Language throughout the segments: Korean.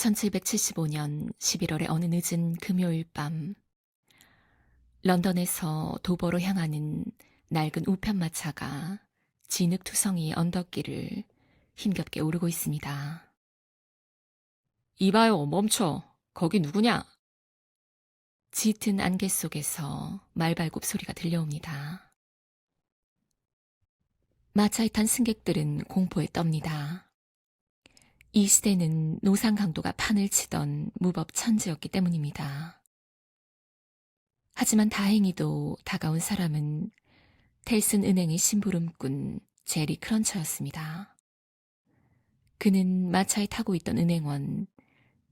1775년 11월의 어느 늦은 금요일 밤, 런던에서 도버로 향하는 낡은 우편마차가 진흙투성이 언덕길을 힘겹게 오르고 있습니다. 이봐요, 멈춰. 거기 누구냐? 짙은 안개 속에서 말발굽 소리가 들려옵니다. 마차에 탄 승객들은 공포에 떱니다. 이 시대는 노상 강도가 판을 치던 무법천지였기 때문입니다. 하지만 다행히도 다가온 사람은 텔슨 은행의 심부름꾼 제리 크런처였습니다. 그는 마차에 타고 있던 은행원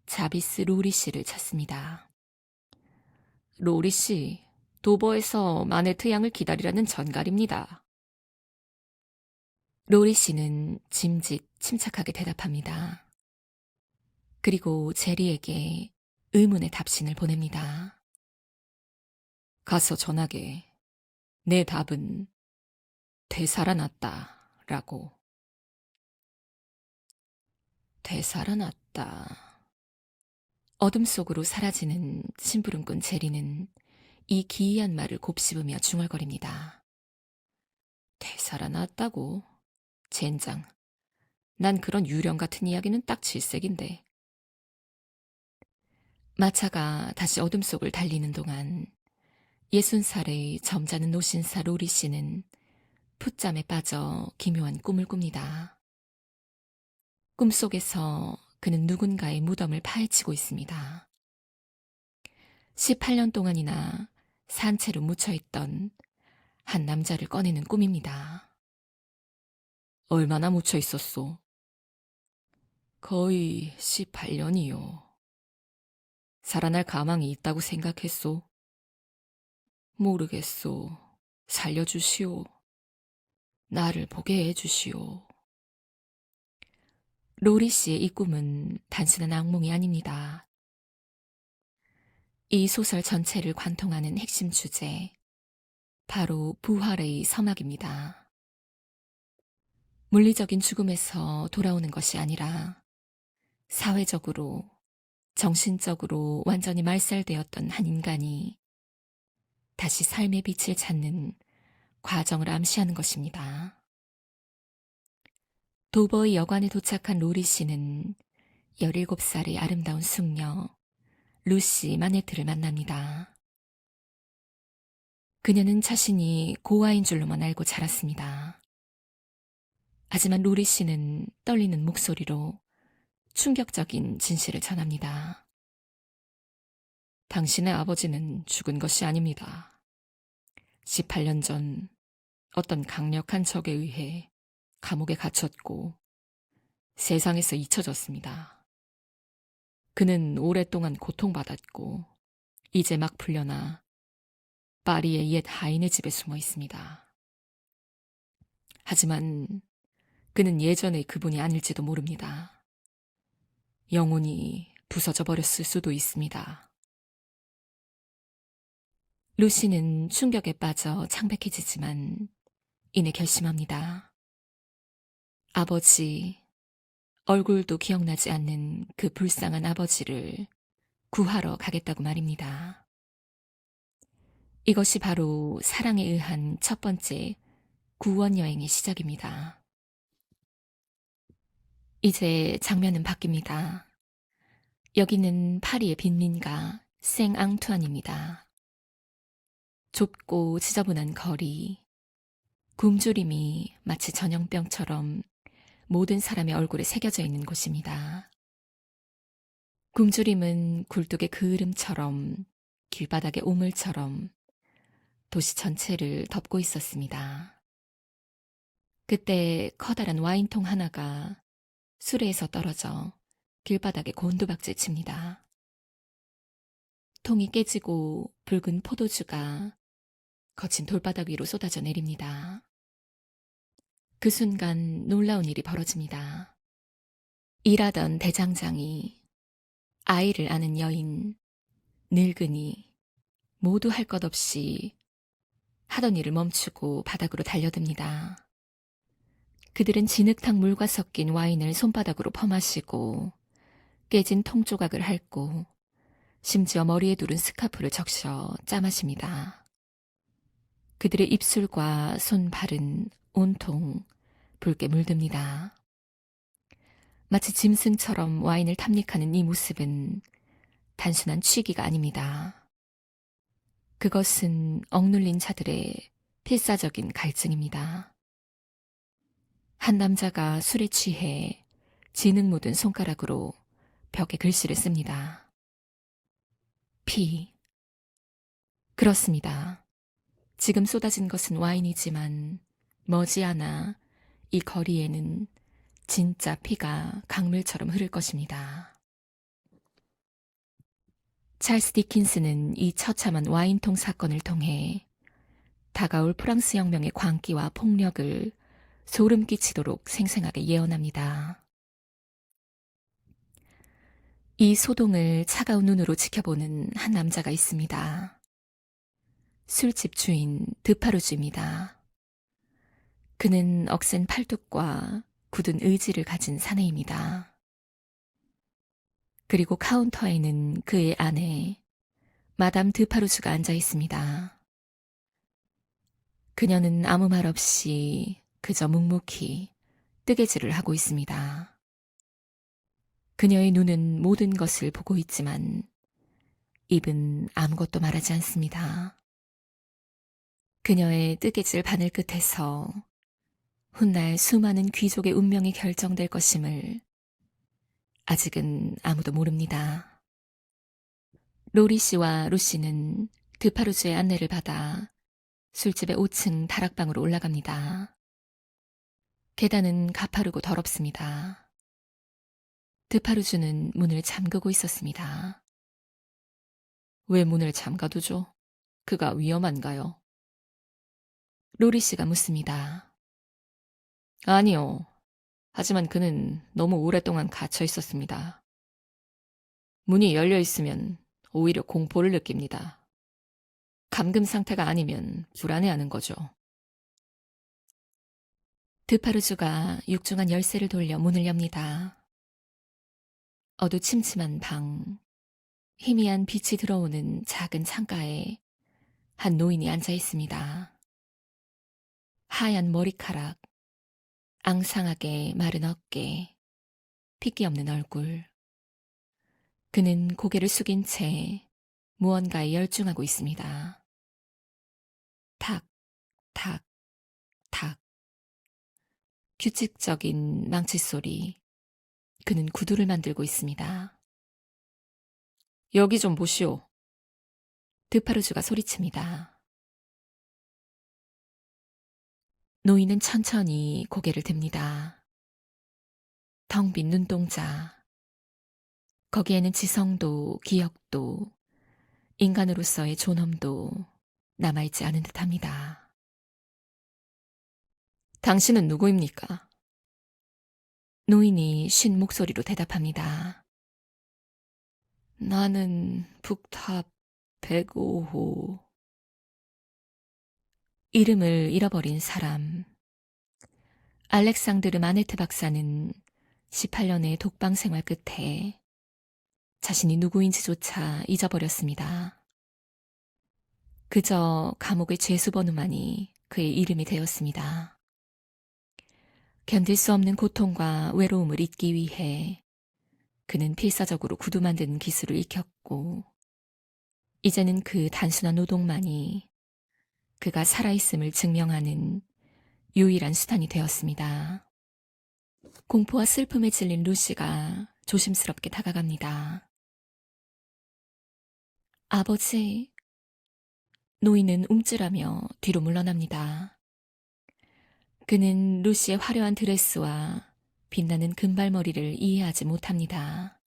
자비스 로리 씨를 찾습니다. 로리 씨, 도버에서 마네트 양을 기다리라는 전갈입니다. 로리 씨는 짐짓 침착하게 대답합니다. 그리고 제리에게 의문의 답신을 보냅니다. 가서 전하게. 내 답은 되살아났다 라고. 되살아났다. 어둠 속으로 사라지는 심부름꾼 제리는 이 기이한 말을 곱씹으며 중얼거립니다. 되살아났다고? 젠장. 난 그런 유령 같은 이야기는 딱 질색인데. 마차가 다시 어둠 속을 달리는 동안 60살의 점잖은 노신사 로리 씨는 풋잠에 빠져 기묘한 꿈을 꿉니다. 꿈속에서 그는 누군가의 무덤을 파헤치고 있습니다. 18년 동안이나 산채로 묻혀있던 한 남자를 꺼내는 꿈입니다. 얼마나 묻혀 있었소? 거의 18년이요. 살아날 가망이 있다고 생각했소? 모르겠소. 살려주시오. 나를 보게 해주시오. 로리 씨의 이 꿈은 단순한 악몽이 아닙니다. 이 소설 전체를 관통하는 핵심 주제, 바로 부활의 서막입니다. 물리적인 죽음에서 돌아오는 것이 아니라 사회적으로, 정신적으로 완전히 말살되었던 한 인간이 다시 삶의 빛을 찾는 과정을 암시하는 것입니다. 도버의 여관에 도착한 로리 씨는 17살의 아름다운 숙녀 루시 마네트를 만납니다. 그녀는 자신이 고아인 줄로만 알고 자랐습니다. 하지만 로리 씨는 떨리는 목소리로 충격적인 진실을 전합니다. 당신의 아버지는 죽은 것이 아닙니다. 18년 전 어떤 강력한 적에 의해 감옥에 갇혔고 세상에서 잊혀졌습니다. 그는 오랫동안 고통받았고 이제 막 풀려나 파리의 옛 하인의 집에 숨어 있습니다. 하지만 그는 예전의 그분이 아닐지도 모릅니다. 영혼이 부서져 버렸을 수도 있습니다. 루시는 충격에 빠져 창백해지지만 이내 결심합니다. 아버지, 얼굴도 기억나지 않는 그 불쌍한 아버지를 구하러 가겠다고 말입니다. 이것이 바로 사랑에 의한 첫 번째 구원 여행의 시작입니다. 이제 장면은 바뀝니다. 여기는 파리의 빈민가 생앙투안입니다. 좁고 지저분한 거리, 굶주림이 마치 전염병처럼 모든 사람의 얼굴에 새겨져 있는 곳입니다. 굶주림은 굴뚝의 그을음처럼 길바닥의 오물처럼 도시 전체를 덮고 있었습니다. 그때 커다란 와인통 하나가 수레에서 떨어져 길바닥에 곤두박질 칩니다. 통이 깨지고 붉은 포도주가 거친 돌바닥 위로 쏟아져 내립니다. 그 순간 놀라운 일이 벌어집니다. 일하던 대장장이, 아이를 아는 여인, 늙은이 모두 할 것 없이 하던 일을 멈추고 바닥으로 달려듭니다. 그들은 진흙탕 물과 섞인 와인을 손바닥으로 퍼마시고 깨진 통조각을 핥고 심지어 머리에 두른 스카프를 적셔 짜마십니다. 그들의 입술과 손, 발은 온통 붉게 물듭니다. 마치 짐승처럼 와인을 탐닉하는 이 모습은 단순한 취기가 아닙니다. 그것은 억눌린 자들의 필사적인 갈증입니다. 한 남자가 술에 취해 진흙 묻은 손가락으로 벽에 글씨를 씁니다. 피. 그렇습니다. 지금 쏟아진 것은 와인이지만 머지않아 이 거리에는 진짜 피가 강물처럼 흐를 것입니다. 찰스 디킨스는 이 처참한 와인통 사건을 통해 다가올 프랑스 혁명의 광기와 폭력을 소름 끼치도록 생생하게 예언합니다. 이 소동을 차가운 눈으로 지켜보는 한 남자가 있습니다. 술집 주인 드파르주입니다. 그는 억센 팔뚝과 굳은 의지를 가진 사내입니다. 그리고 카운터에는 그의 아내 마담 드파르주가 앉아 있습니다. 그녀는 아무 말 없이 그저 묵묵히 뜨개질을 하고 있습니다. 그녀의 눈은 모든 것을 보고 있지만 입은 아무것도 말하지 않습니다. 그녀의 뜨개질 바늘 끝에서 훗날 수많은 귀족의 운명이 결정될 것임을 아직은 아무도 모릅니다. 로리 씨와 루 씨는 드파루즈의 안내를 받아 술집의 5층 다락방으로 올라갑니다. 계단은 가파르고 더럽습니다. 드파루즈는 문을 잠그고 있었습니다. 왜 문을 잠가두죠? 그가 위험한가요? 로리 씨가 묻습니다. 아니요. 하지만 그는 너무 오랫동안 갇혀 있었습니다. 문이 열려 있으면 오히려 공포를 느낍니다. 감금 상태가 아니면 불안해하는 거죠. 드파르주가 육중한 열쇠를 돌려 문을 엽니다. 어두침침한 방, 희미한 빛이 들어오는 작은 창가에 한 노인이 앉아 있습니다. 하얀 머리카락, 앙상하게 마른 어깨, 핏기 없는 얼굴. 그는 고개를 숙인 채 무언가에 열중하고 있습니다. 탁, 탁, 탁. 규칙적인 망치 소리. 그는 구두를 만들고 있습니다. 여기 좀 보시오. 드파르주가 소리칩니다. 노인은 천천히 고개를 듭니다. 텅 빈 눈동자. 거기에는 지성도 기억도 인간으로서의 존엄도 남아있지 않은 듯합니다. 당신은 누구입니까? 노인이 쉰 목소리로 대답합니다. 나는 북탑 105호. 이름을 잃어버린 사람. 알렉상드르 마네트 박사는 18년의 독방 생활 끝에 자신이 누구인지조차 잊어버렸습니다. 그저 감옥의 죄수번호만이 그의 이름이 되었습니다. 견딜 수 없는 고통과 외로움을 잊기 위해 그는 필사적으로 구두 만드는 기술을 익혔고 이제는 그 단순한 노동만이 그가 살아있음을 증명하는 유일한 수단이 되었습니다. 공포와 슬픔에 질린 루시가 조심스럽게 다가갑니다. 아버지, 노인은 움찔하며 뒤로 물러납니다. 그는 루시의 화려한 드레스와 빛나는 금발머리를 이해하지 못합니다.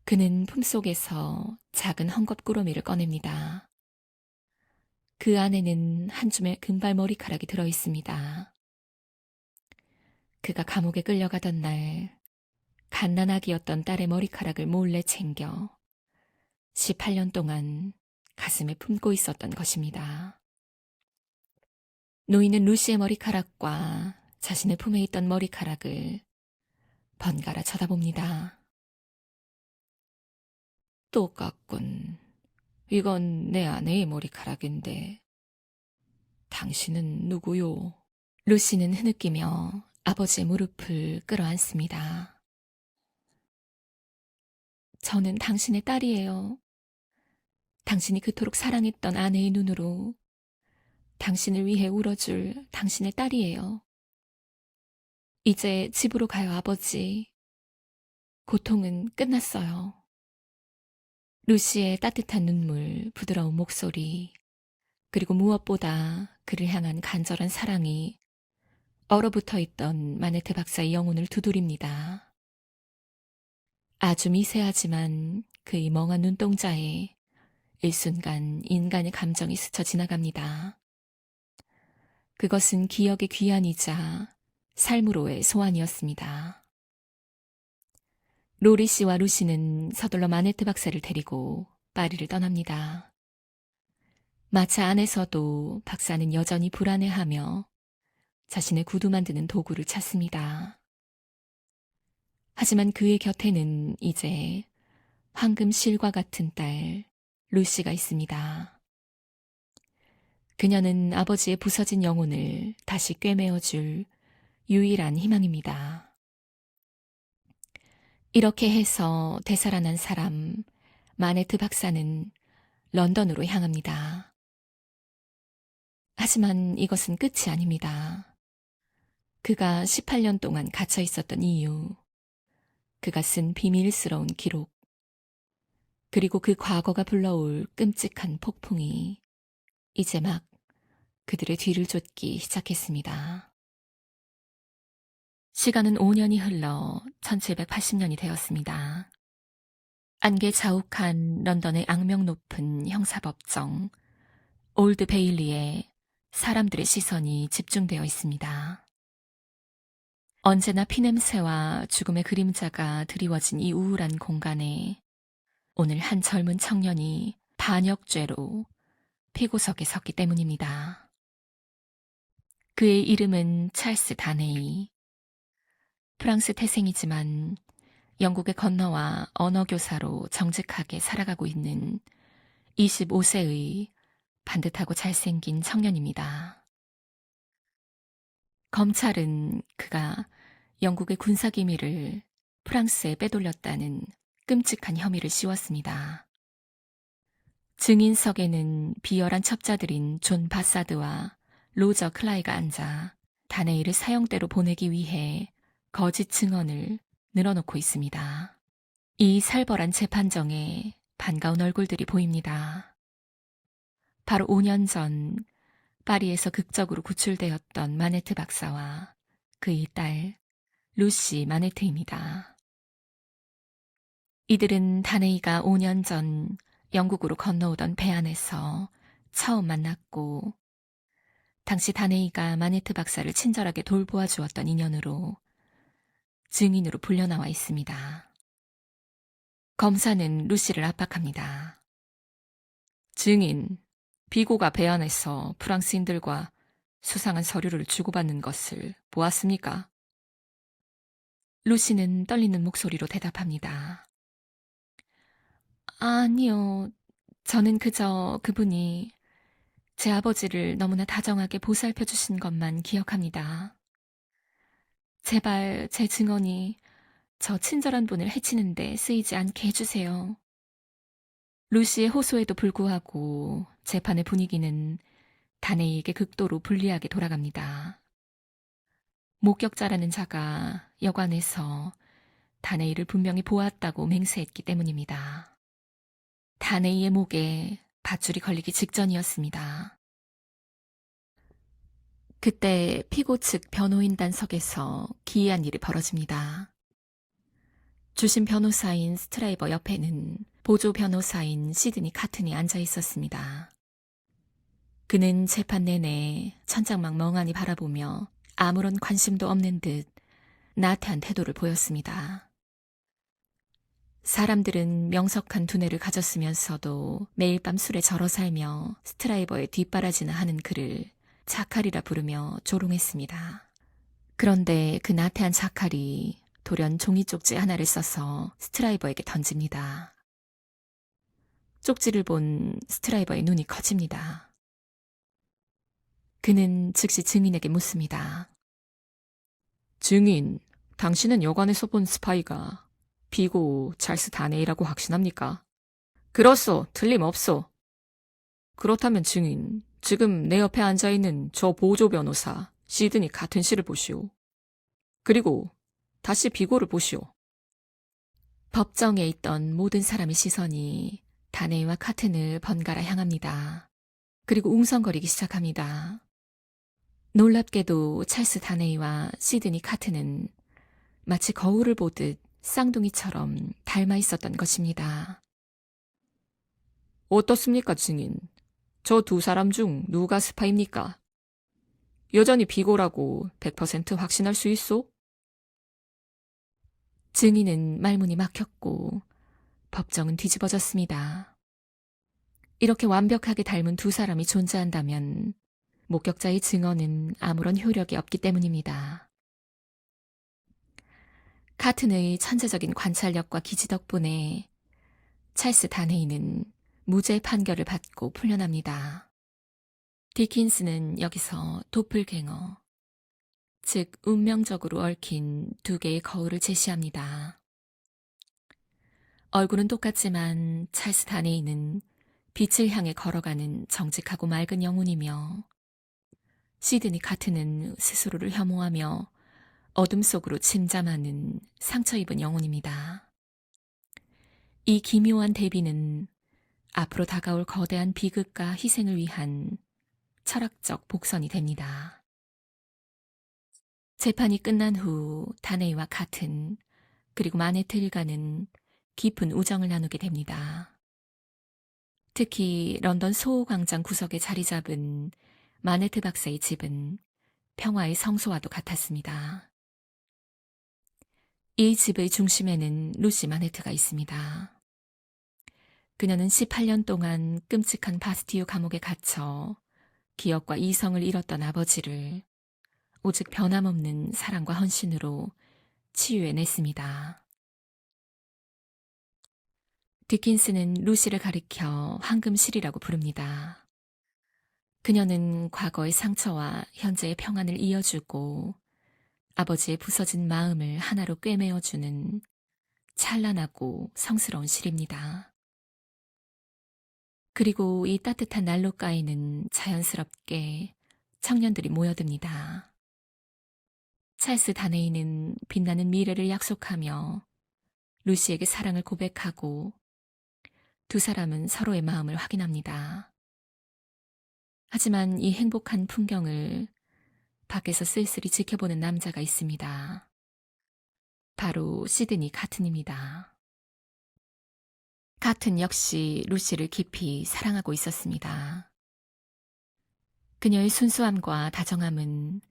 그는 품속에서 작은 헝겊꾸러미를 꺼냅니다. 그 안에는 한 줌의 금발머리카락이 들어있습니다. 그가 감옥에 끌려가던 날 갓난아기였던 딸의 머리카락을 몰래 챙겨 18년 동안 가슴에 품고 있었던 것입니다. 노인은 루시의 머리카락과 자신의 품에 있던 머리카락을 번갈아 쳐다봅니다. 똑같군. 이건 내 아내의 머리카락인데 당신은 누구요? 루시는 흐느끼며 아버지의 무릎을 끌어안습니다. 저는 당신의 딸이에요. 당신이 그토록 사랑했던 아내의 눈으로 당신을 위해 울어줄 당신의 딸이에요. 이제 집으로 가요, 아버지. 고통은 끝났어요. 루시의 따뜻한 눈물, 부드러운 목소리, 그리고 무엇보다 그를 향한 간절한 사랑이 얼어붙어 있던 마네트 박사의 영혼을 두드립니다. 아주 미세하지만 그의 멍한 눈동자에 일순간 인간의 감정이 스쳐 지나갑니다. 그것은 기억의 귀환이자 삶으로의 소환이었습니다. 로리 씨와 루시는 서둘러 마네트 박사를 데리고 파리를 떠납니다. 마차 안에서도 박사는 여전히 불안해하며 자신의 구두 만드는 도구를 찾습니다. 하지만 그의 곁에는 이제 황금 실과 같은 딸 루시가 있습니다. 그녀는 아버지의 부서진 영혼을 다시 꿰매어줄 유일한 희망입니다. 이렇게 해서 되살아난 사람 마네트 박사는 런던으로 향합니다. 하지만 이것은 끝이 아닙니다. 그가 18년 동안 갇혀 있었던 이유, 그가 쓴 비밀스러운 기록, 그리고 그 과거가 불러올 끔찍한 폭풍이 이제 막 그들의 뒤를 쫓기 시작했습니다. 시간은 5년이 흘러 1780년이 되었습니다. 안개 자욱한 런던의 악명 높은 형사법정 올드 베일리에 사람들의 시선이 집중되어 있습니다. 언제나 피냄새와 죽음의 그림자가 드리워진 이 우울한 공간에 오늘 한 젊은 청년이 반역죄로 피고석에 섰기 때문입니다. 그의 이름은 찰스 다네이. 프랑스 태생이지만 영국에 건너와 언어교사로 정직하게 살아가고 있는 25세의 반듯하고 잘생긴 청년입니다. 검찰은 그가 영국의 군사기밀을 프랑스에 빼돌렸다는 끔찍한 혐의를 씌웠습니다. 증인석에는 비열한 첩자들인 존 바사드와 로저 클라이가 앉아 다네이를 사형대로 보내기 위해 거짓 증언을 늘어놓고 있습니다. 이 살벌한 재판정에 반가운 얼굴들이 보입니다. 바로 5년 전 파리에서 극적으로 구출되었던 마네트 박사와 그의 딸 루시 마네트입니다. 이들은 다네이가 5년 전 영국으로 건너오던 배 안에서 처음 만났고 당시 다네이가 마네트 박사를 친절하게 돌보아 주었던 인연으로 증인으로 불려나와 있습니다. 검사는 루시를 압박합니다. 증인, 비고가 배 안에서 프랑스인들과 수상한 서류를 주고받는 것을 보았습니까? 루시는 떨리는 목소리로 대답합니다. 아니요. 저는 그저 그분이 제 아버지를 너무나 다정하게 보살펴 주신 것만 기억합니다. 제발 제 증언이 저 친절한 분을 해치는데 쓰이지 않게 해주세요. 루시의 호소에도 불구하고 재판의 분위기는 다네이에게 극도로 불리하게 돌아갑니다. 목격자라는 자가 여관에서 다네이를 분명히 보았다고 맹세했기 때문입니다. 다네이의 목에 밧줄이 걸리기 직전이었습니다. 그때 피고 측 변호인단석에서 기이한 일이 벌어집니다. 주심 변호사인 스트라이버 옆에는 보조 변호사인 시드니 카튼이 앉아 있었습니다. 그는 재판 내내 천장만 멍하니 바라보며 아무런 관심도 없는 듯 나태한 태도를 보였습니다. 사람들은 명석한 두뇌를 가졌으면서도 매일 밤 술에 절어 살며 스트라이버의 뒷바라지나 하는 그를 자칼이라 부르며 조롱했습니다. 그런데 그 나태한 자칼이 돌연 종이 쪽지 하나를 써서 스트라이버에게 던집니다. 쪽지를 본 스트라이버의 눈이 커집니다. 그는 즉시 증인에게 묻습니다. 증인, 당신은 여관에서 본 스파이가 비고 찰스 다네이라고 확신합니까? 그렇소, 틀림없소. 그렇다면 증인, 지금 내 옆에 앉아있는 저 보조 변호사 시드니 카튼 씨를 보시오. 그리고 다시 비고를 보시오. 법정에 있던 모든 사람의 시선이 다네이와 카튼을 번갈아 향합니다. 그리고 웅성거리기 시작합니다. 놀랍게도 찰스 다네이와 시드니 카튼은 마치 거울을 보듯 쌍둥이처럼 닮아 있었던 것입니다. 어떻습니까, 증인? 저 두 사람 중 누가 스파입니까? 여전히 비고라고 100% 확신할 수 있소? 증인은 말문이 막혔고 법정은 뒤집어졌습니다. 이렇게 완벽하게 닮은 두 사람이 존재한다면 목격자의 증언은 아무런 효력이 없기 때문입니다. 카튼의 천재적인 관찰력과 기지 덕분에 찰스 다네이는 무죄 판결을 받고 풀려납니다. 디킨스는 여기서 도플갱어, 즉 운명적으로 얽힌 두 개의 거울을 제시합니다. 얼굴은 똑같지만 찰스 다네이는 빛을 향해 걸어가는 정직하고 맑은 영혼이며 시드니 카튼은 스스로를 혐오하며 어둠 속으로 침잠하는 상처 입은 영혼입니다. 이 기묘한 대비는 앞으로 다가올 거대한 비극과 희생을 위한 철학적 복선이 됩니다. 재판이 끝난 후 다네이와 카튼 그리고 마네트 일가는 깊은 우정을 나누게 됩니다. 특히 런던 소호광장 구석에 자리 잡은 마네트 박사의 집은 평화의 성소와도 같았습니다. 이 집의 중심에는 루시 마네트가 있습니다. 그녀는 18년 동안 끔찍한 바스티유 감옥에 갇혀 기억과 이성을 잃었던 아버지를 오직 변함없는 사랑과 헌신으로 치유해냈습니다. 디킨스는 루시를 가리켜 황금실이라고 부릅니다. 그녀는 과거의 상처와 현재의 평안을 이어주고 아버지의 부서진 마음을 하나로 꿰매어주는 찬란하고 성스러운 실입니다. 그리고 이 따뜻한 난로가에는 자연스럽게 청년들이 모여듭니다. 찰스 다네이는 빛나는 미래를 약속하며 루시에게 사랑을 고백하고 두 사람은 서로의 마음을 확인합니다. 하지만 이 행복한 풍경을 밖에서 쓸쓸히 지켜보는 남자가 있습니다. 바로 시드니 카튼입니다. 카튼 역시 루시를 깊이 사랑하고 있었습니다. 그녀의 순수함과 다정함은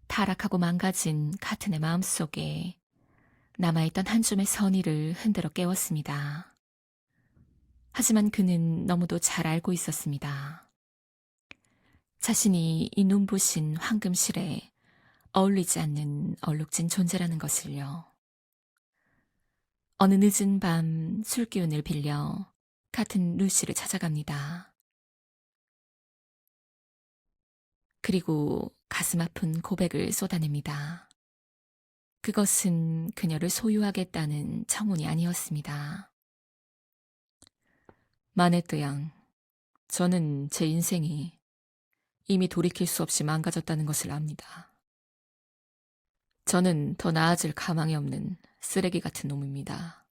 타락하고 망가진 카튼의 마음속에 남아있던 한 줌의 선의를 흔들어 깨웠습니다. 하지만 그는 너무도 잘 알고 있었습니다. 자신이 이 눈부신 황금실에 어울리지 않는 얼룩진 존재라는 것을요. 어느 늦은 밤 술기운을 빌려 카튼 루시를 찾아갑니다. 그리고 가슴 아픈 고백을 쏟아냅니다. 그것은 그녀를 소유하겠다는 청혼이 아니었습니다. 마네트 양, 저는 제 인생이 이미 돌이킬 수 없이 망가졌다는 것을 압니다. 저는 더 나아질 가망이 없는 쓰레기 같은 놈입니다.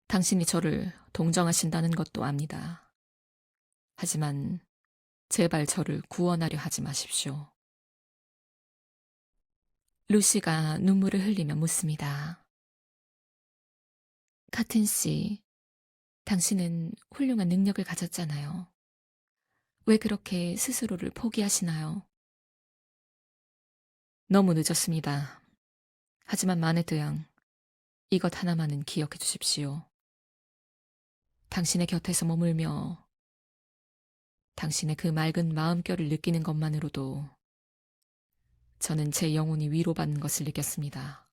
당신이 저를 동정하신다는 것도 압니다. 하지만 제발 저를 구원하려 하지 마십시오. 루시가 눈물을 흘리며 묻습니다. 카튼 씨, 당신은 훌륭한 능력을 가졌잖아요. 왜 그렇게 스스로를 포기하시나요? 너무 늦었습니다. 하지만 마네트 양, 이것 하나만은 기억해 주십시오. 당신의 곁에서 머물며 당신의 그 맑은 마음결을 느끼는 것만으로도 저는 제 영혼이 위로받는 것을 느꼈습니다.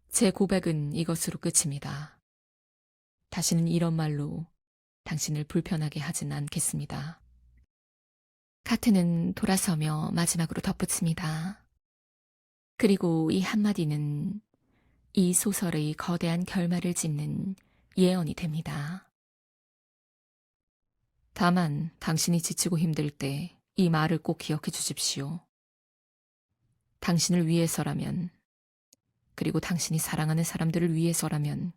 제 고백은 이것으로 끝입니다. 다시는 이런 말로 당신을 불편하게 하진 않겠습니다. 카트는 돌아서며 마지막으로 덧붙입니다. 그리고 이 한마디는 이 소설의 거대한 결말을 짓는 예언이 됩니다. 다만 당신이 지치고 힘들 때 이 말을 꼭 기억해 주십시오. 당신을 위해서라면, 그리고 당신이 사랑하는 사람들을 위해서라면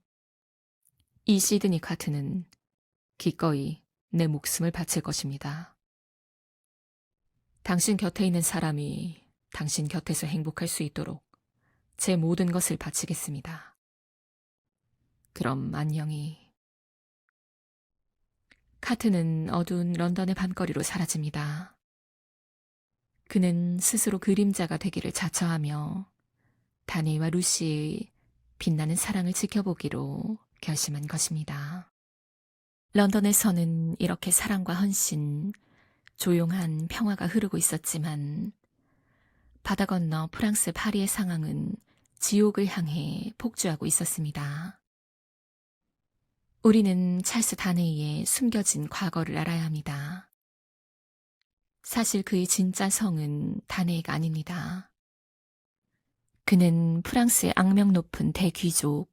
이 시드니 카트는 기꺼이 내 목숨을 바칠 것입니다. 당신 곁에 있는 사람이 당신 곁에서 행복할 수 있도록 제 모든 것을 바치겠습니다. 그럼 안녕히. 카트는 어두운 런던의 밤거리로 사라집니다. 그는 스스로 그림자가 되기를 자처하며 다니와 루시의 빛나는 사랑을 지켜보기로 결심한 것입니다. 런던에서는 이렇게 사랑과 헌신, 조용한 평화가 흐르고 있었지만 바다 건너 프랑스 파리의 상황은 지옥을 향해 폭주하고 있었습니다. 우리는 찰스 다네이의 숨겨진 과거를 알아야 합니다. 사실 그의 진짜 성은 다네이가 아닙니다. 그는 프랑스의 악명 높은 대귀족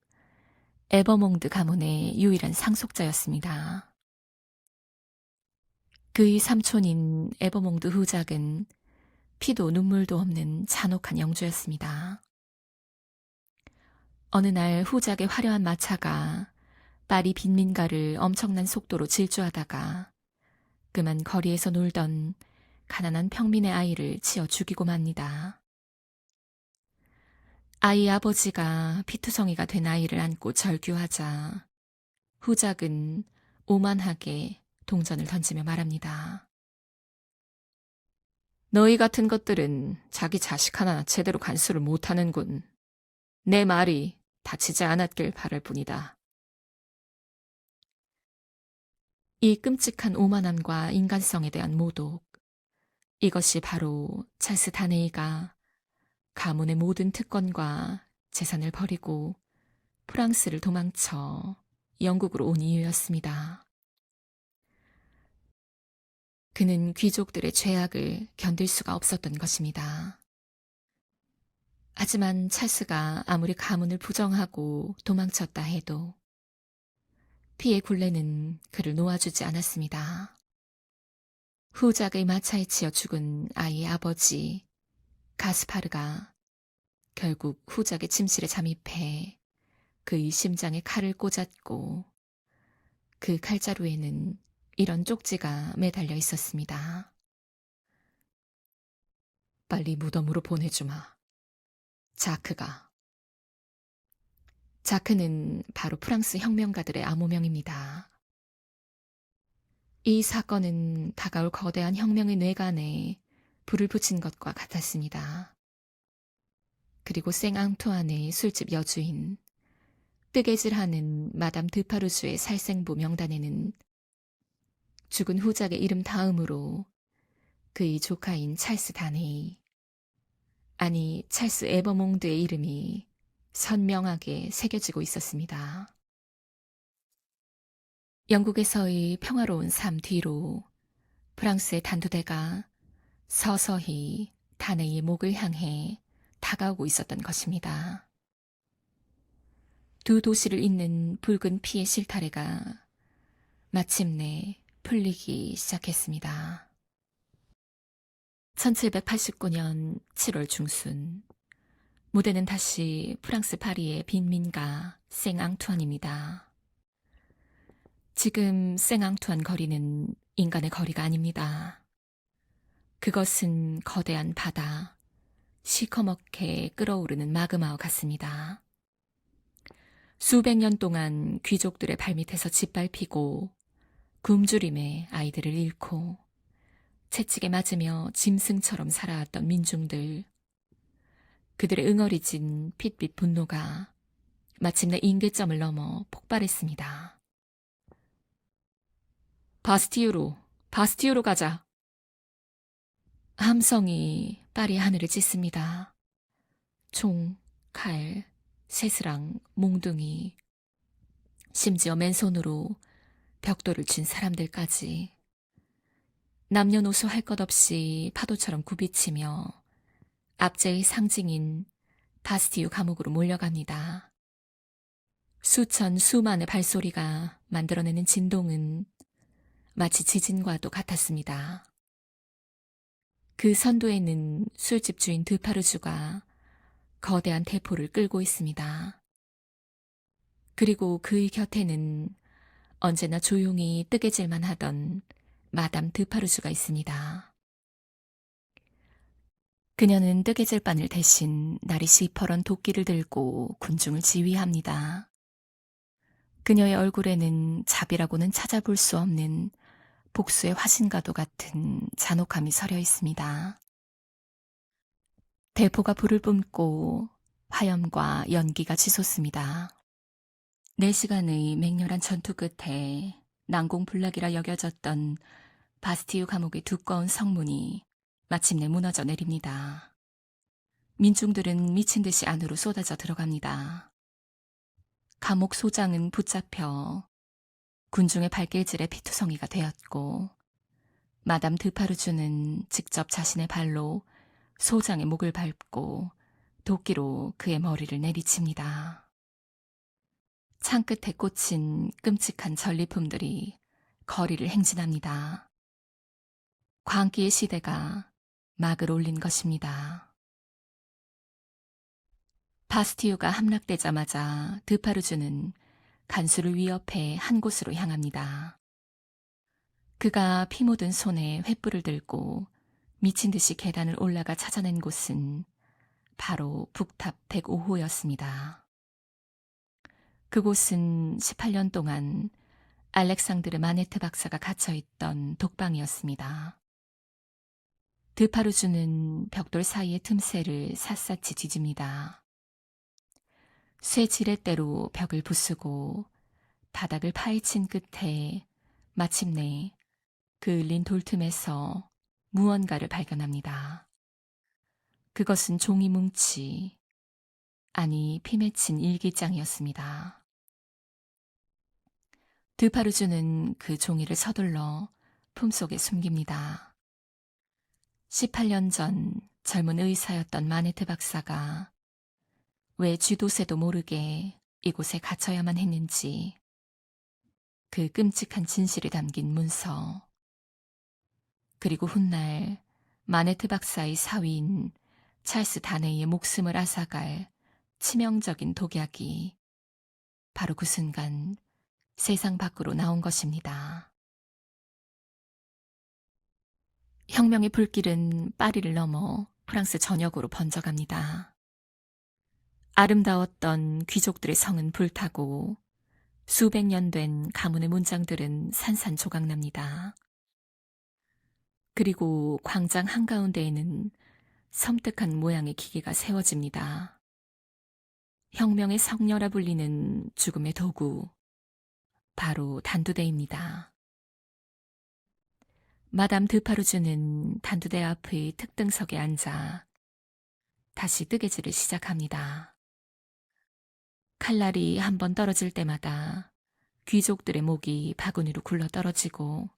에버몽드 가문의 유일한 상속자였습니다. 그의 삼촌인 에버몽드 후작은 피도 눈물도 없는 잔혹한 영주였습니다. 어느 날 후작의 화려한 마차가 파리 빈민가를 엄청난 속도로 질주하다가 그만 거리에서 놀던 가난한 평민의 아이를 치어 죽이고 맙니다. 아이 아버지가 피투성이가 된 아이를 안고 절규하자 후작은 오만하게 동전을 던지며 말합니다. 너희 같은 것들은 자기 자식 하나 제대로 간수를 못하는군. 내 말이 다치지 않았길 바랄 뿐이다. 이 끔찍한 오만함과 인간성에 대한 모독, 이것이 바로 찰스 다네이가 가문의 모든 특권과 재산을 버리고 프랑스를 도망쳐 영국으로 온 이유였습니다. 그는 귀족들의 죄악을 견딜 수가 없었던 것입니다. 하지만 찰스가 아무리 가문을 부정하고 도망쳤다 해도 피의 굴레는 그를 놓아주지 않았습니다. 후작의 마차에 치여 죽은 아이의 아버지 가스파르가 결국 후작의 침실에 잠입해 그의 심장에 칼을 꽂았고 그 칼자루에는 이런 쪽지가 매달려 있었습니다. 빨리 무덤으로 보내주마. 자크가. 자크는 바로 프랑스 혁명가들의 암호명입니다. 이 사건은 다가올 거대한 혁명의 뇌관에 불을 붙인 것과 같았습니다. 그리고 생앙투안의 술집 여주인, 뜨개질하는 마담 드파르주의 살생부 명단에는 죽은 후작의 이름 다음으로 그의 조카인 찰스 다네이, 아니 찰스 에버몽드의 이름이 선명하게 새겨지고 있었습니다. 영국에서의 평화로운 삶 뒤로 프랑스의 단두대가 서서히 다네이의 목을 향해 다가오고 있었던 것입니다. 두 도시를 잇는 붉은 피의 실타래가 마침내 풀리기 시작했습니다. 1789년 7월 중순, 무대는 다시 프랑스 파리의 빈민가 생앙투안입니다. 지금 생앙투안 거리는 인간의 거리가 아닙니다. 그것은 거대한 바다, 시커멓게 끓어오르는 마그마와 같습니다. 수백 년 동안 귀족들의 발밑에서 짓밟히고 굶주림에 아이들을 잃고 채찍에 맞으며 짐승처럼 살아왔던 민중들, 그들의 응어리진 핏빛 분노가 마침내 임계점을 넘어 폭발했습니다. 바스티유로 가자. 함성이 파리 하늘을 찢습니다. 총, 칼, 새스랑, 몽둥이, 심지어 맨손으로 벽돌을 친 사람들까지 남녀노소 할 것 없이 파도처럼 굽이치며 압제의 상징인 바스티유 감옥으로 몰려갑니다. 수천 수만의 발소리가 만들어내는 진동은 마치 지진과도 같았습니다. 그 선두에는 술집 주인 드파르주가 거대한 대포를 끌고 있습니다. 그리고 그의 곁에는 언제나 조용히 뜨개질만 하던 마담 드파르주가 있습니다. 그녀는 뜨개질 바늘 대신 날이 시퍼런 도끼를 들고 군중을 지휘합니다. 그녀의 얼굴에는 자비라고는 찾아볼 수 없는 복수의 화신과도 같은 잔혹함이 서려 있습니다. 대포가 불을 뿜고 화염과 연기가 치솟습니다. 4시간의 맹렬한 전투 끝에 난공불락이라 여겨졌던 바스티유 감옥의 두꺼운 성문이 마침내 무너져 내립니다. 민중들은 미친 듯이 안으로 쏟아져 들어갑니다. 감옥 소장은 붙잡혀 군중의 발길질에 피투성이가 되었고 마담 드파르주는 직접 자신의 발로 소장의 목을 밟고 도끼로 그의 머리를 내리칩니다. 창끝에 꽂힌 끔찍한 전리품들이 거리를 행진합니다. 광기의 시대가 막을 올린 것입니다. 바스티유가 함락되자마자 드파르주는 간수를 위협해 한 곳으로 향합니다. 그가 피 묻은 손에 횃불을 들고 미친 듯이 계단을 올라가 찾아낸 곳은 바로 북탑 105호였습니다. 그곳은 18년 동안 알렉상드르 마네트 박사가 갇혀있던 독방이었습니다. 드파르주는 벽돌 사이의 틈새를 샅샅이 뒤집니다. 쇠 지렛대로 벽을 부수고 바닥을 파헤친 끝에 마침내 그을린 돌틈에서 무언가를 발견합니다. 그것은 종이 뭉치, 아니 피 맺힌 일기장이었습니다. 드파르주는 그 종이를 서둘러 품속에 숨깁니다. 18년 전 젊은 의사였던 마네트 박사가 왜 쥐도새도 모르게 이곳에 갇혀야만 했는지 그 끔찍한 진실이 담긴 문서, 그리고 훗날 마네트 박사의 사위인 찰스 다네이의 목숨을 앗아갈 치명적인 독약이 바로 그 순간 세상 밖으로 나온 것입니다. 혁명의 불길은 파리를 넘어 프랑스 전역으로 번져갑니다. 아름다웠던 귀족들의 성은 불타고 수백 년 된 가문의 문장들은 산산조각납니다. 그리고 광장 한가운데에는 섬뜩한 모양의 기계가 세워집니다. 혁명의 성녀라 불리는 죽음의 도구, 바로 단두대입니다. 마담 드파르주는 단두대 앞의 특등석에 앉아 다시 뜨개질을 시작합니다. 칼날이 한 번 떨어질 때마다 귀족들의 목이 바구니로 굴러 떨어지고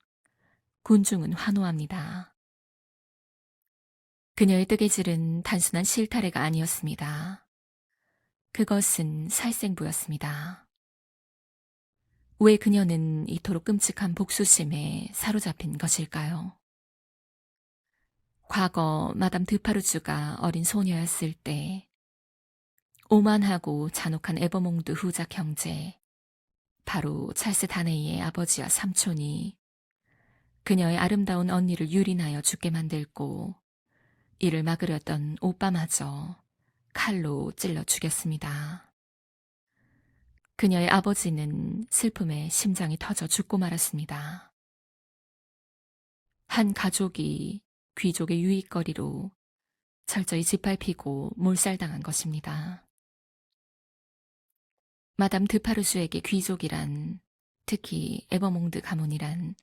군중은 환호합니다. 그녀의 뜨개질은 단순한 실타래가 아니었습니다. 그것은 살생부였습니다. 왜 그녀는 이토록 끔찍한 복수심에 사로잡힌 것일까요? 과거 마담 드파르주가 어린 소녀였을 때 오만하고 잔혹한 에버몽드 후작 형제, 바로 찰스 다네이의 아버지와 삼촌이 그녀의 아름다운 언니를 유린하여 죽게 만들고 이를 막으려던 오빠마저 칼로 찔러 죽였습니다. 그녀의 아버지는 슬픔에 심장이 터져 죽고 말았습니다. 한 가족이 귀족의 유익거리로 철저히 짓밟히고 몰살당한 것입니다. 마담 드파르주에게 귀족이란, 특히 에버몽드 가문이란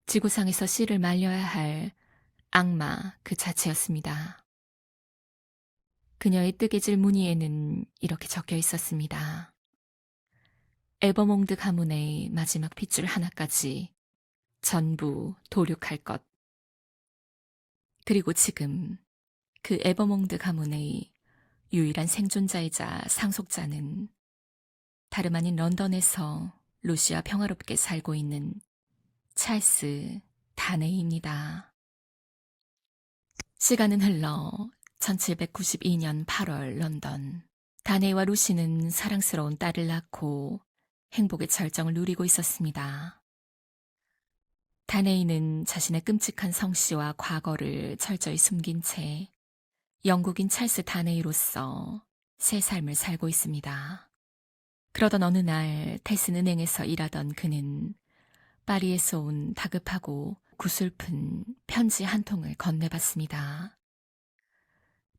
지구상에서 씨를 말려야 할 악마 그 자체였습니다. 그녀의 뜨개질 무늬에는 이렇게 적혀 있었습니다. 에버몽드 가문의 마지막 핏줄 하나까지 전부 도륙할 것. 그리고 지금 그 에버몽드 가문의 유일한 생존자이자 상속자는 다름 아닌 런던에서 루시와 평화롭게 살고 있는 찰스 다네이입니다. 시간은 흘러 1792년 8월 런던. 다네이와 루시는 사랑스러운 딸을 낳고 행복의 절정을 누리고 있었습니다. 다네이는 자신의 끔찍한 성씨와 과거를 철저히 숨긴 채 영국인 찰스 다네이로서 새 삶을 살고 있습니다. 그러던 어느 날 테슨 은행에서 일하던 그는 파리에서 온 다급하고 구슬픈 편지 한 통을 건네받습니다.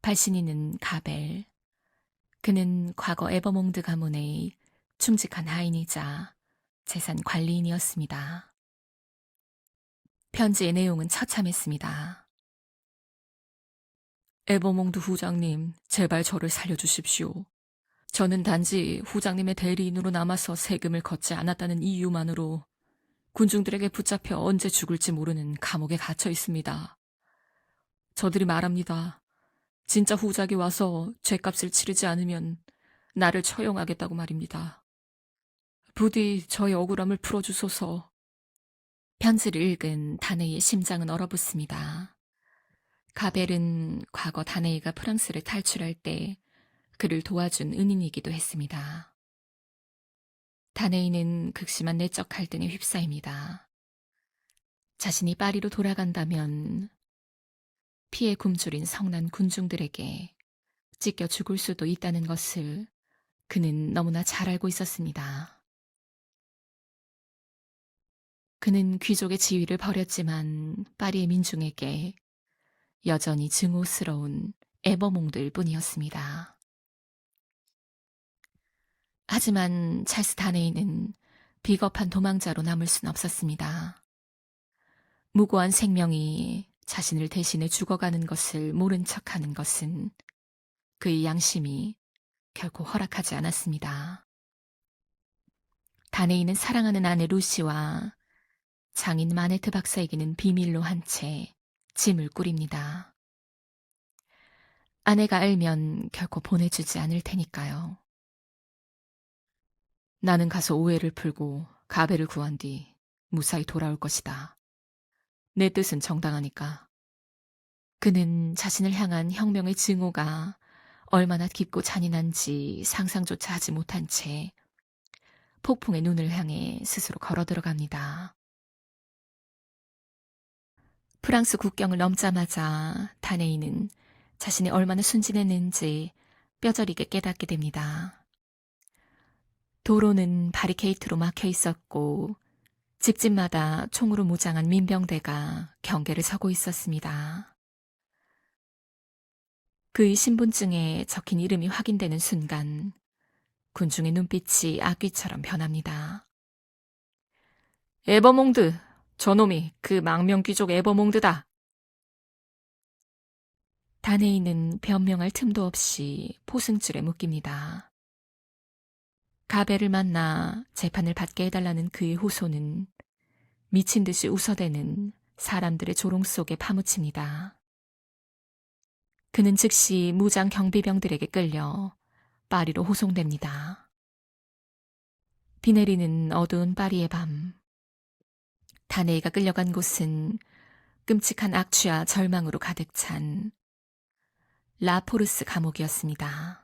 발신인은 가벨. 그는 과거 에버몽드 가문의 충직한 하인이자 재산 관리인이었습니다. 편지의 내용은 처참했습니다. 에버몽드 후장님, 제발 저를 살려주십시오. 저는 단지 후장님의 대리인으로 남아서 세금을 걷지 않았다는 이유만으로 군중들에게 붙잡혀 언제 죽을지 모르는 감옥에 갇혀 있습니다. 저들이 말합니다. 진짜 후작이 와서 죗값을 치르지 않으면 나를 처형하겠다고 말입니다. 부디 저의 억울함을 풀어주소서. 편지를 읽은 다네이의 심장은 얼어붙습니다. 가벨은 과거 다네이가 프랑스를 탈출할 때 그를 도와준 은인이기도 했습니다. 다네이는 극심한 내적 갈등에 휩싸입니다. 자신이 파리로 돌아간다면 피에 굶주린 성난 군중들에게 찢겨 죽을 수도 있다는 것을 그는 너무나 잘 알고 있었습니다. 그는 귀족의 지위를 버렸지만 파리의 민중에게 여전히 증오스러운 에버몽드일 뿐이었습니다. 하지만 찰스 다네이는 비겁한 도망자로 남을 순 없었습니다. 무고한 생명이 자신을 대신해 죽어가는 것을 모른 척하는 것은 그의 양심이 결코 허락하지 않았습니다. 다네이는 사랑하는 아내 루시와 장인 마네트 박사에게는 비밀로 한 채 짐을 꾸립니다. 아내가 알면 결코 보내주지 않을 테니까요. 나는 가서 오해를 풀고 가벨을 구한 뒤 무사히 돌아올 것이다. 내 뜻은 정당하니까. 그는 자신을 향한 혁명의 증오가 얼마나 깊고 잔인한지 상상조차 하지 못한 채 폭풍의 눈을 향해 스스로 걸어 들어갑니다. 프랑스 국경을 넘자마자 다네이는 자신이 얼마나 순진했는지 뼈저리게 깨닫게 됩니다. 도로는 바리케이트로 막혀 있었고 집집마다 총으로 무장한 민병대가 경계를 서고 있었습니다. 그의 신분증에 적힌 이름이 확인되는 순간 군중의 눈빛이 악귀처럼 변합니다. 에버몽드! 저놈이 그 망명귀족 에버몽드다! 다네이는 변명할 틈도 없이 포승줄에 묶입니다. 가벨을 만나 재판을 받게 해달라는 그의 호소는 미친 듯이 웃어대는 사람들의 조롱 속에 파묻힙니다. 그는 즉시 무장 경비병들에게 끌려 파리로 호송됩니다. 비 내리는 어두운 파리의 밤. 다네이가 끌려간 곳은 끔찍한 악취와 절망으로 가득 찬 라포르스 감옥이었습니다.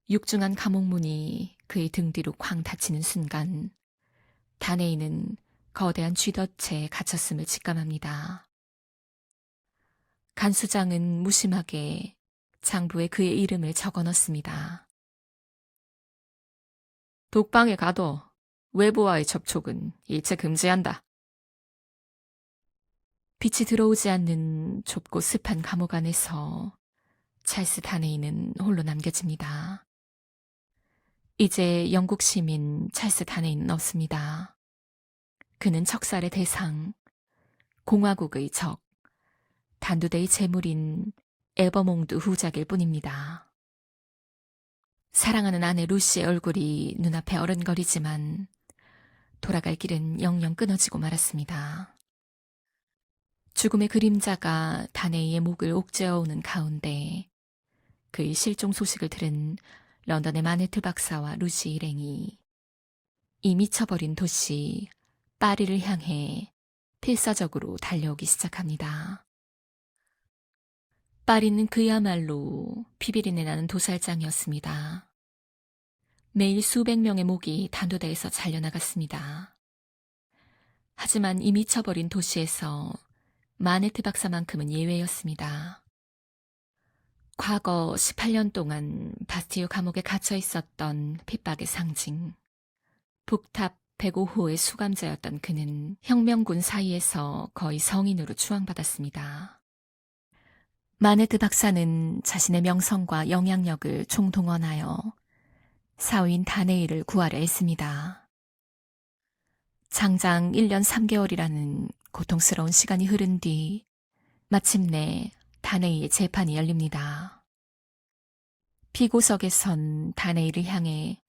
육중한 감옥문이 그의 등 뒤로 쾅 닫히는 순간 다네이는 거대한 쥐덫에 갇혔음을 직감합니다. 간수장은 무심하게 장부에 그의 이름을 적어 넣습니다. 독방에 가둬 외부와의 접촉은 일체 금지한다. 빛이 들어오지 않는 좁고 습한 감옥 안에서 찰스 다네이는 홀로 남겨집니다. 이제 영국 시민 찰스 다네이는 없습니다. 그는 척살의 대상, 공화국의 적, 단두대의 재물인 에버몽드 후작일 뿐입니다. 사랑하는 아내 루시의 얼굴이 눈앞에 어른거리지만 돌아갈 길은 영영 끊어지고 말았습니다. 죽음의 그림자가 다네이의 목을 옥죄어오는 가운데 그의 실종 소식을 들은 런던의 마네트 박사와 루시 일행이 이 미쳐버린 도시 파리를 향해 필사적으로 달려오기 시작합니다. 파리는 그야말로 피비린내 나는 도살장이었습니다. 매일 수백 명의 목이 단도대에서 잘려나갔습니다. 하지만 이 미쳐버린 도시에서 마네트 박사만큼은 예외였습니다. 과거 18년 동안 바스티유 감옥에 갇혀 있었던 핍박의 상징, 북탑 105호의 수감자였던 그는 혁명군 사이에서 거의 성인으로 추앙받았습니다. 마네트 박사는 자신의 명성과 영향력을 총동원하여 사위인 다네이를 구하려 했습니다. 장장 1년 3개월이라는 고통스러운 시간이 흐른 뒤 마침내 다네이의 재판이 열립니다. 피고석에선 다네이를 향해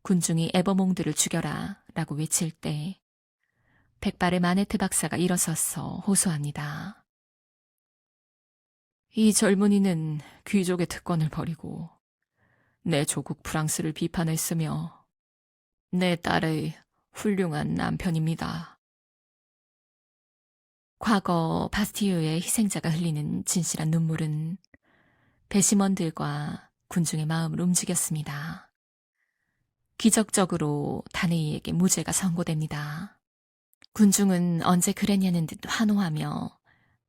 군중이 에버몽드를 죽여라 라고 외칠 때 백발의 마네트 박사가 일어서서 호소합니다. 이 젊은이는 귀족의 특권을 버리고 내 조국 프랑스를 비판했으며 내 딸의 훌륭한 남편입니다. 과거 바스티유의 희생자가 흘리는 진실한 눈물은 배심원들과 군중의 마음을 움직였습니다. 기적적으로 다네이에게 무죄가 선고됩니다. 군중은 언제 그랬냐는 듯 환호하며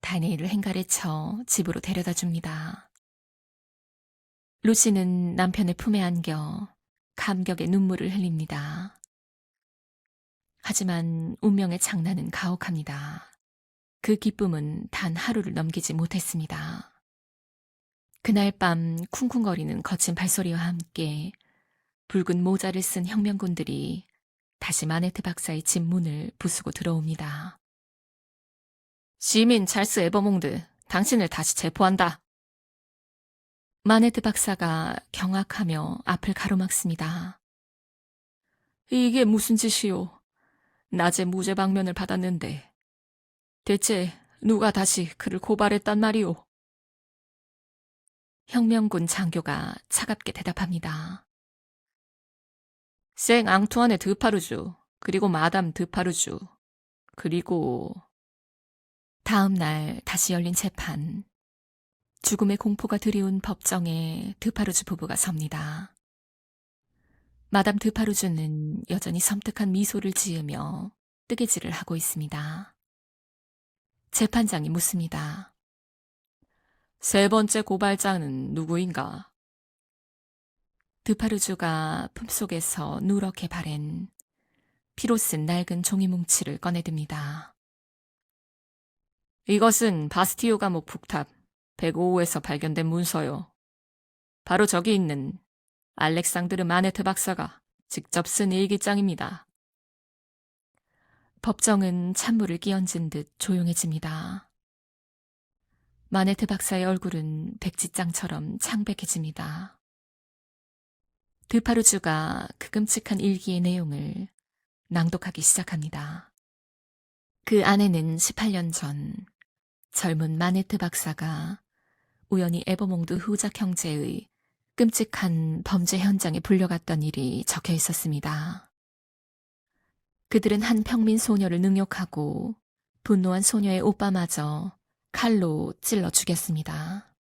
다네이를 행가래쳐 집으로 데려다 줍니다. 루시는 남편의 품에 안겨 감격의 눈물을 흘립니다. 하지만 운명의 장난은 가혹합니다. 그 기쁨은 단 하루를 넘기지 못했습니다. 그날 밤 쿵쿵거리는 거친 발소리와 함께 붉은 모자를 쓴 혁명군들이 다시 마네트 박사의 집 문을 부수고 들어옵니다. 시민 찰스 에버몽드, 당신을 다시 체포한다. 마네트 박사가 경악하며 앞을 가로막습니다. 이게 무슨 짓이오? 낮에 무죄 방면을 받았는데 대체 누가 다시 그를 고발했단 말이오? 혁명군 장교가 차갑게 대답합니다. 생 앙투안의 드파르주, 그리고 마담 드파르주, 그리고 다음 날 다시 열린 재판. 죽음의 공포가 드리운 법정에 드파르주 부부가 섭니다. 마담 드파르주는 여전히 섬뜩한 미소를 지으며 뜨개질을 하고 있습니다. 재판장이 묻습니다. 세 번째 고발자는 누구인가? 드파르주가 품속에서 누렇게 바랜 피로 쓴 낡은 종이 뭉치를 꺼내듭니다. 이것은 바스티유 감옥 북탑 105호에서 발견된 문서요. 바로 저기 있는 알렉상드르 마네트 박사가 직접 쓴 일기장입니다. 법정은 찬물을 끼얹은 듯 조용해집니다. 마네트 박사의 얼굴은 백지장처럼 창백해집니다. 드파르주가 그 끔찍한 일기의 내용을 낭독하기 시작합니다. 그 안에는 18년 전 젊은 마네트 박사가 우연히 에버몽드 후작 형제의 끔찍한 범죄 현장에 불려갔던 일이 적혀 있었습니다. 그들은 한 평민 소녀를 능욕하고 분노한 소녀의 오빠마저 칼로 찔러 죽였습니다.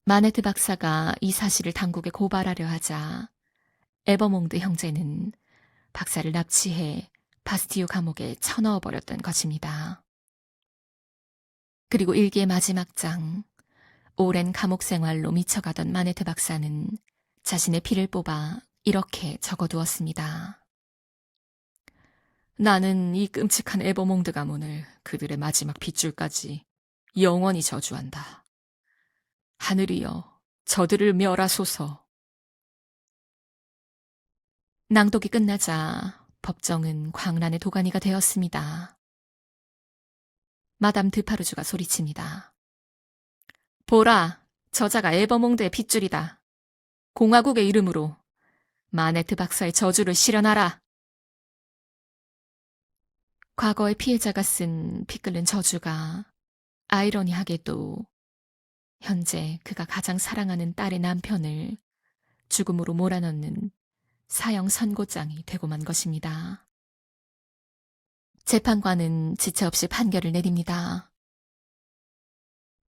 마네트 박사가 이 사실을 당국에 고발하려 하자 에버몽드 형제는 박사를 납치해 바스티유 감옥에 쳐넣어버렸던 것입니다. 그리고 일기의 마지막 장, 오랜 감옥 생활로 미쳐가던 마네트 박사는 자신의 피를 뽑아 이렇게 적어두었습니다. 나는 이 끔찍한 에버몽드 가문을 그들의 마지막 핏줄까지 영원히 저주한다. 하늘이여, 저들을 멸하소서. 낭독이 끝나자 법정은 광란의 도가니가 되었습니다. 마담 드파르주가 소리칩니다. 보라, 저자가 에버몽드의 핏줄이다. 공화국의 이름으로 마네트 박사의 저주를 실현하라. 과거의 피해자가 쓴 피 끓는 저주가 아이러니하게도 현재 그가 가장 사랑하는 딸의 남편을 죽음으로 몰아넣는 사형 선고장이 되고 만 것입니다. 재판관은 지체 없이 판결을 내립니다.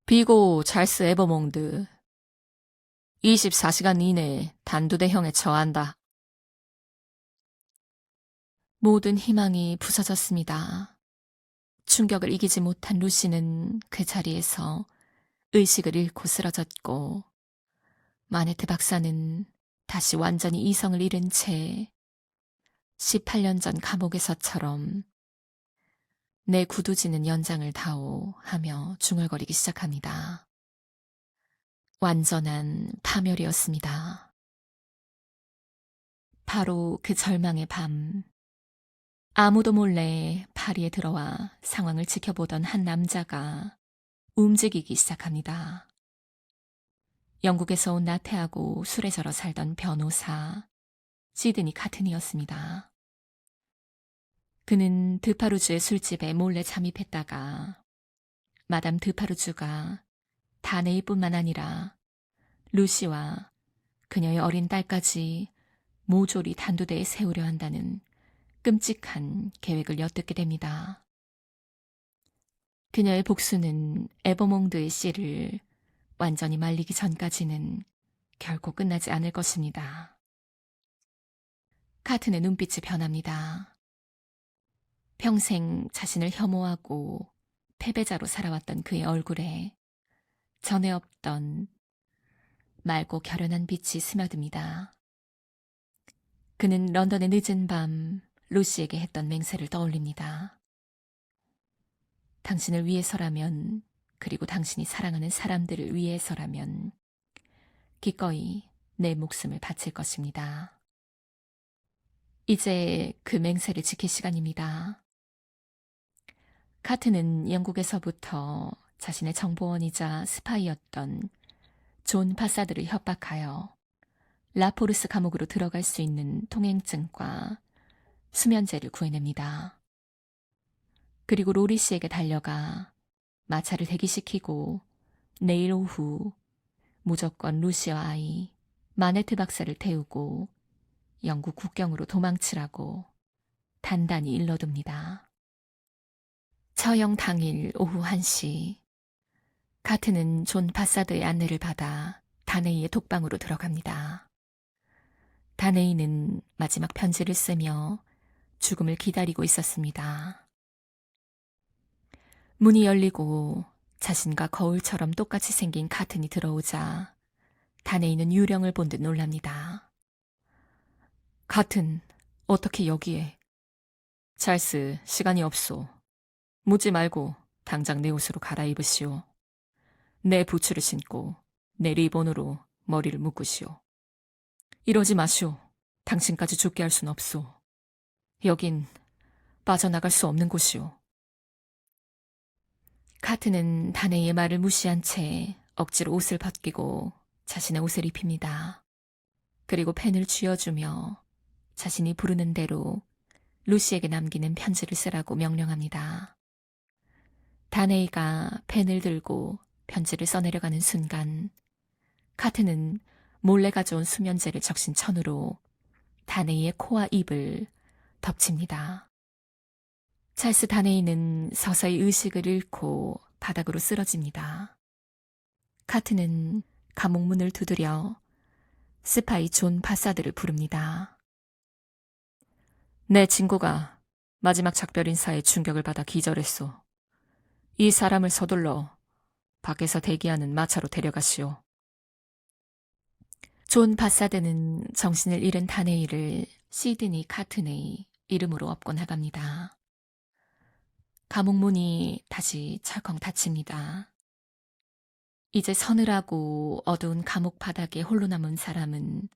비고 잘스 에버몽드 24시간 이내에 단두대형에 처한다. 모든 희망이 부서졌습니다. 충격을 이기지 못한 루시는 그 자리에서 의식을 잃고 쓰러졌고 마네트 박사는 다시 완전히 이성을 잃은 채 18년 전 감옥에서처럼 내 구두지는 연장을 다오 하며 중얼거리기 시작합니다. 완전한 파멸이었습니다. 바로 그 절망의 밤, 아무도 몰래 파리에 들어와 상황을 지켜보던 한 남자가 움직이기 시작합니다. 영국에서 온 나태하고 술에 절어 살던 변호사 시드니 카튼이었습니다. 그는 드파루즈의 술집에 몰래 잠입했다가 마담 드파루즈가 다네이뿐만 아니라 루시와 그녀의 어린 딸까지 모조리 단두대에 세우려 한다는 끔찍한 계획을 엿듣게 됩니다. 그녀의 복수는 에버몽드의 씨를 완전히 말리기 전까지는 결코 끝나지 않을 것입니다. 카튼의 눈빛이 변합니다. 평생 자신을 혐오하고 패배자로 살아왔던 그의 얼굴에 전에 없던 맑고 결연한 빛이 스며듭니다. 그는 런던의 늦은 밤 루시에게 했던 맹세를 떠올립니다. 당신을 위해서라면, 그리고 당신이 사랑하는 사람들을 위해서라면 기꺼이 내 목숨을 바칠 것입니다. 이제 그 맹세를 지킬 시간입니다. 카트는 영국에서부터 자신의 정보원이자 스파이였던 존 파사드를 협박하여 라포르스 감옥으로 들어갈 수 있는 통행증과 수면제를 구해냅니다. 그리고 로리 씨에게 달려가 마차를 대기시키고 내일 오후 무조건 루시와 아이 마네트 박사를 태우고 영국 국경으로 도망치라고 단단히 일러둡니다. 처형 당일 오후 1시 카트는 존 파사드의 안내를 받아 다네이의 독방으로 들어갑니다. 다네이는 마지막 편지를 쓰며 죽음을 기다리고 있었습니다. 문이 열리고 자신과 거울처럼 똑같이 생긴 카튼이 들어오자 다네이는 유령을 본 듯 놀랍니다. 카튼, 어떻게 여기에? 찰스, 시간이 없소. 묻지 말고 당장 내 옷으로 갈아입으시오. 내 부츠를 신고 내 리본으로 머리를 묶으시오. 이러지 마시오. 당신까지 죽게 할 순 없소. 여긴 빠져나갈 수 없는 곳이오. 카트는 다네이의 말을 무시한 채 억지로 옷을 벗기고 자신의 옷을 입힙니다. 그리고 펜을 쥐어주며 자신이 부르는 대로 루시에게 남기는 편지를 쓰라고 명령합니다. 다네이가 펜을 들고 편지를 써내려가는 순간 카트는 몰래 가져온 수면제를 적신 천으로 다네이의 코와 입을 덮칩니다. 찰스 다네이는 서서히 의식을 잃고 바닥으로 쓰러집니다. 카트는 감옥 문을 두드려 스파이 존 파사드를 부릅니다. 내 친구가 마지막 작별 인사에 충격을 받아 기절했소. 이 사람을 서둘러 밖에서 대기하는 마차로 데려가시오. 존 파사드는 정신을 잃은 다네이를 시드니 카트네이 이름으로 업고 나갑니다. 감옥 문이 다시 철컹 닫힙니다. 이제 서늘하고 어두운 감옥 바닥에 홀로 남은 사람은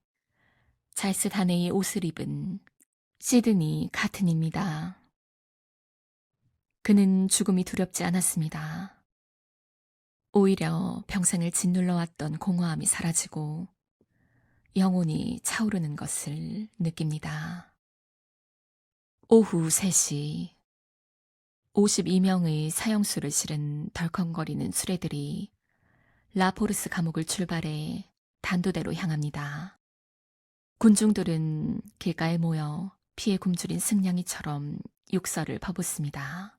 찰스 다네이의 옷을 입은 시드니 카튼입니다. 그는 죽음이 두렵지 않았습니다. 오히려 평생을 짓눌러왔던 공허함이 사라지고 영혼이 차오르는 것을 느낍니다. 오후 3시 52명의 사형수를 실은 덜컹거리는 수레들이 라포르스 감옥을 출발해 단도대로 향합니다. 군중들은 길가에 모여 피에 굶주린 승냥이처럼 육설을 퍼붓습니다.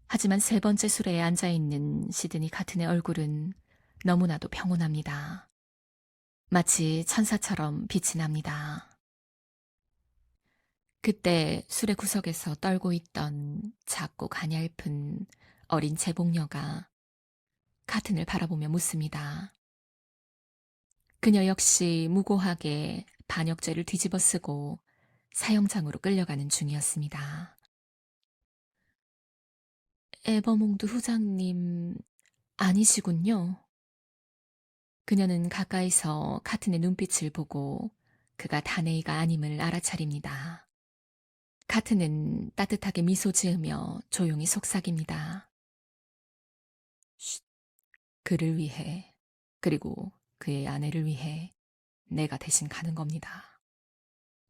하지만 세 번째 수레에 앉아있는 시드니 카튼의 얼굴은 너무나도 평온합니다. 마치 천사처럼 빛이 납니다. 그때 수레 구석에서 떨고 있던 작고 가냘픈 어린 제복녀가 카튼을 바라보며 묻습니다. 그녀 역시 무고하게 반역죄를 뒤집어 쓰고 사형장으로 끌려가는 중이었습니다. 에버몽드 후장님 아니시군요. 그녀는 가까이서 카튼의 눈빛을 보고 그가 다네이가 아님을 알아차립니다. 카튼은 따뜻하게 미소 지으며 조용히 속삭입니다. 쉿, 그를 위해, 그리고 그의 아내를 위해 내가 대신 가는 겁니다.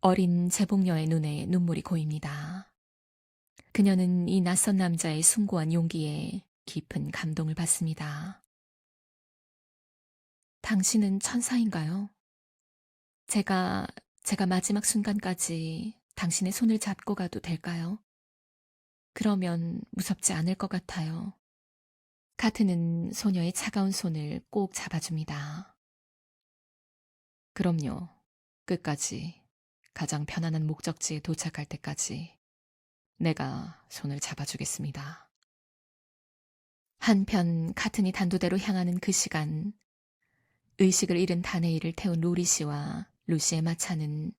어린 제복녀의 눈에 눈물이 고입니다. 그녀는 이 낯선 남자의 숭고한 용기에 깊은 감동을 받습니다. 당신은 천사인가요? 제가 마지막 순간까지 당신의 손을 잡고 가도 될까요? 그러면 무섭지 않을 것 같아요. 카트는 소녀의 차가운 손을 꼭 잡아줍니다. 그럼요. 끝까지 가장 편안한 목적지에 도착할 때까지 내가 손을 잡아주겠습니다. 한편 카튼이 단도대로 향하는 그 시간, 의식을 잃은 다네이를 태운 로리 씨와 루시의 마차는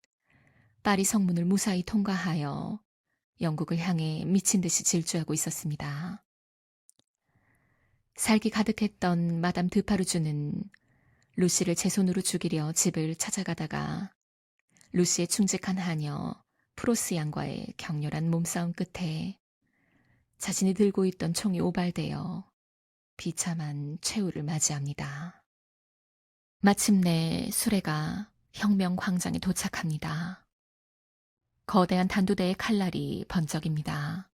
파리 성문을 무사히 통과하여 영국을 향해 미친 듯이 질주하고 있었습니다. 살기 가득했던 마담 드파르주는 루시를 제 손으로 죽이려 집을 찾아가다가 루시의 충직한 하녀 프로스 양과의 격렬한 몸싸움 끝에 자신이 들고 있던 총이 오발되어 비참한 최후를 맞이합니다. 마침내 수레가 혁명 광장에 도착합니다. 거대한 단두대의 칼날이 번쩍입니다.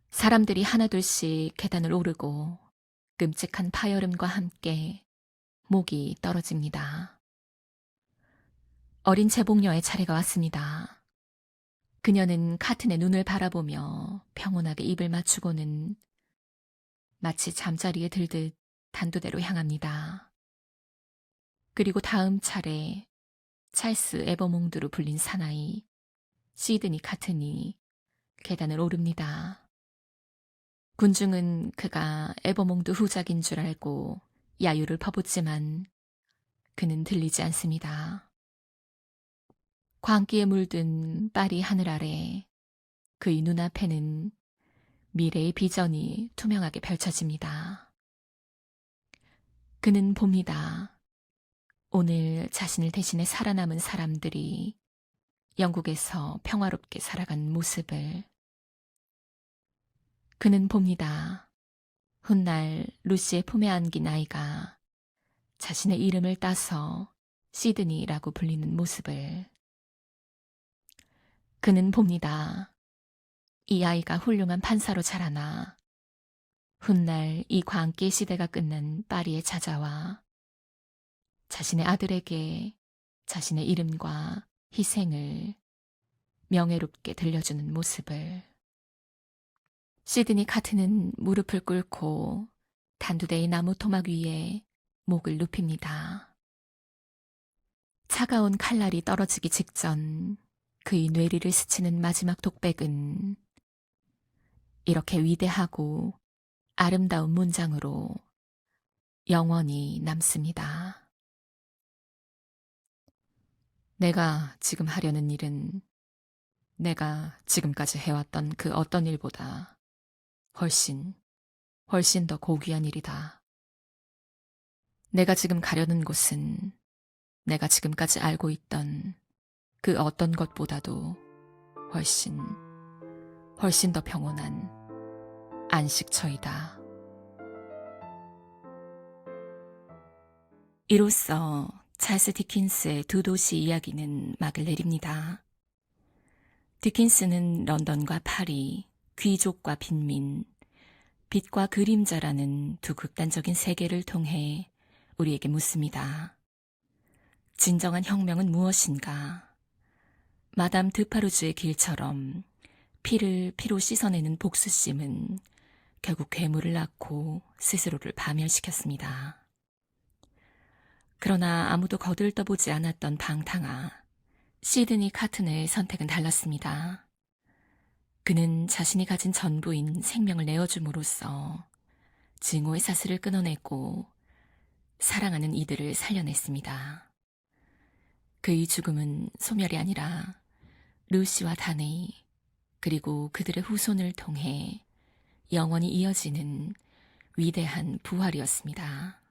사람들이 하나둘씩 계단을 오르고 끔찍한 파열음과 함께 목이 떨어집니다. 어린 제복녀의 차례가 왔습니다. 그녀는 카튼의 눈을 바라보며 평온하게 입을 맞추고는 마치 잠자리에 들듯 단두대로 향합니다. 그리고 다음 차례 찰스 에버몽드로 불린 사나이 시드니 카튼이 계단을 오릅니다. 군중은 그가 에버몽드 후작인 줄 알고 야유를 퍼붓지만 그는 들리지 않습니다. 광기에 물든 파리 하늘 아래 그의 눈앞에는 미래의 비전이 투명하게 펼쳐집니다. 그는 봅니다. 오늘 자신을 대신해 살아남은 사람들이 영국에서 평화롭게 살아간 모습을. 그는 봅니다. 훗날 루시의 품에 안긴 아이가 자신의 이름을 따서 시드니라고 불리는 모습을. 그는 봅니다. 이 아이가 훌륭한 판사로 자라나 훗날 이 광기 시대가 끝난 파리에 찾아와 자신의 아들에게 자신의 이름과 희생을 명예롭게 들려주는 모습을. 시드니 카트는 무릎을 꿇고 단두대의 나무 토막 위에 목을 눕힙니다. 차가운 칼날이 떨어지기 직전 그의 뇌리를 스치는 마지막 독백은 이렇게 위대하고 아름다운 문장으로 영원히 남습니다. 내가 지금 하려는 일은 내가 지금까지 해왔던 그 어떤 일보다 훨씬 더 고귀한 일이다. 내가 지금 가려는 곳은 내가 지금까지 알고 있던 그 어떤 것보다도 훨씬 더 평온한 안식처이다. 이로써 찰스 디킨스의 두 도시 이야기는 막을 내립니다. 디킨스는 런던과 파리, 귀족과 빈민, 빛과 그림자라는 두 극단적인 세계를 통해 우리에게 묻습니다. 진정한 혁명은 무엇인가? 마담 드파르주의 길처럼 피를 피로 씻어내는 복수심은 결국 괴물을 낳고 스스로를 파멸시켰습니다. 그러나 아무도 거들떠보지 않았던 방탕아, 시드니 카튼의 선택은 달랐습니다. 그는 자신이 가진 전부인 생명을 내어줌으로써 증오의 사슬을 끊어내고 사랑하는 이들을 살려냈습니다. 그의 죽음은 소멸이 아니라 루시와 다네이 그리고 그들의 후손을 통해 영원히 이어지는 위대한 부활이었습니다.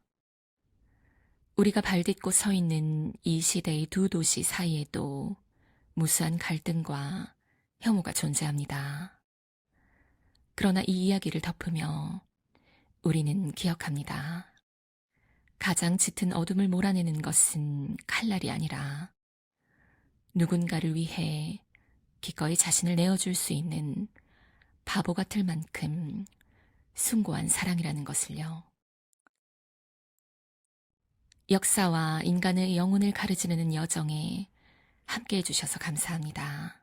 우리가 발딛고 서 있는 이 시대의 두 도시 사이에도 무수한 갈등과 혐오가 존재합니다. 그러나 이 이야기를 덮으며 우리는 기억합니다. 가장 짙은 어둠을 몰아내는 것은 칼날이 아니라 누군가를 위해 기꺼이 자신을 내어줄 수 있는 바보 같을 만큼 숭고한 사랑이라는 것을요. 역사와 인간의 영혼을 가르치는 여정에 함께 해주셔서 감사합니다.